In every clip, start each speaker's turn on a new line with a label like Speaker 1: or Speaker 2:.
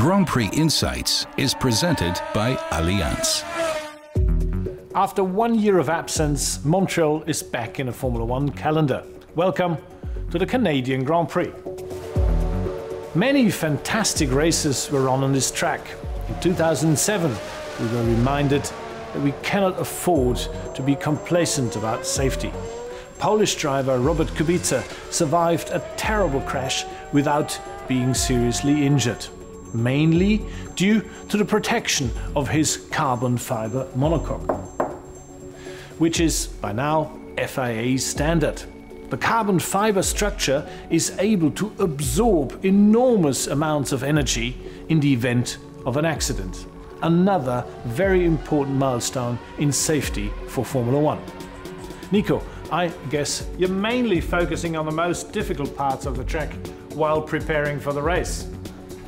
Speaker 1: Grand Prix Insights is presented by Allianz.
Speaker 2: After 1 year of absence, Montreal is back in the Formula One calendar. Welcome to the Canadian Grand Prix. Many fantastic races were on this track. In 2007, we were reminded that we cannot afford to be complacent about safety. Polish driver Robert Kubica survived a terrible crash without being seriously injured, mainly due to the protection of his carbon fiber monocoque, which is by now FIA standard. The carbon fiber structure is able to absorb enormous amounts of energy in the event of an accident. Another very important milestone in safety for Formula One. Nico, I guess you're mainly focusing on the most difficult parts of the track while preparing for the race.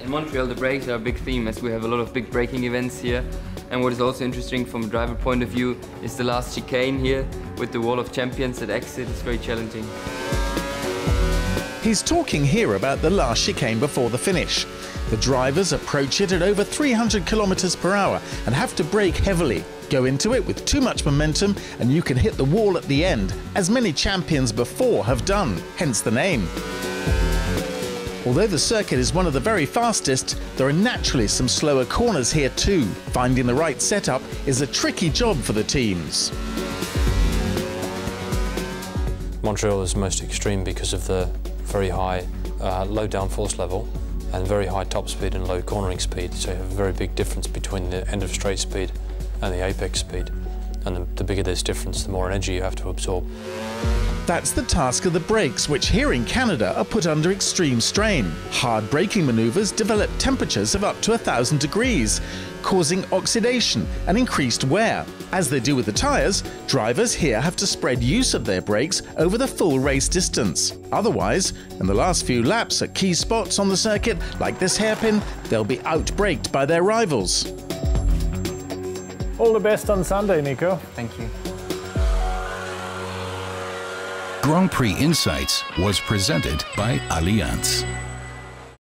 Speaker 3: In Montreal, the brakes are a big theme, as we have a lot of big braking events here. And what is also interesting from a driver point of view is the last chicane here with the Wall of Champions at exit. It's very challenging.
Speaker 4: He's talking here about the last chicane before the finish. The drivers approach it at over 300 kilometers per hour and have to brake heavily. Go into it with too much momentum and you can hit the wall at the end, as many champions before have done, hence the name. Although the circuit is one of the very fastest, there are naturally some slower corners here too. Finding the right setup is a tricky job for the teams.
Speaker 5: Montreal is most extreme because of the very high low downforce level and very high top speed and low cornering speed, so you have a very big difference between the end of straight speed and the apex speed. And the bigger this difference, the more energy you have to absorb.
Speaker 4: That's the task of the brakes, which here in Canada are put under extreme strain. Hard braking maneuvers develop temperatures of up to 1,000 degrees, causing oxidation and increased wear. As they do with the tyres, drivers here have to spread use of their brakes over the full race distance. Otherwise, in the last few laps at key spots on the circuit, like this hairpin, they'll be out-braked by their rivals.
Speaker 2: All the best on Sunday, Nico.
Speaker 3: Thank you.
Speaker 1: Grand Prix Insights was presented by Allianz.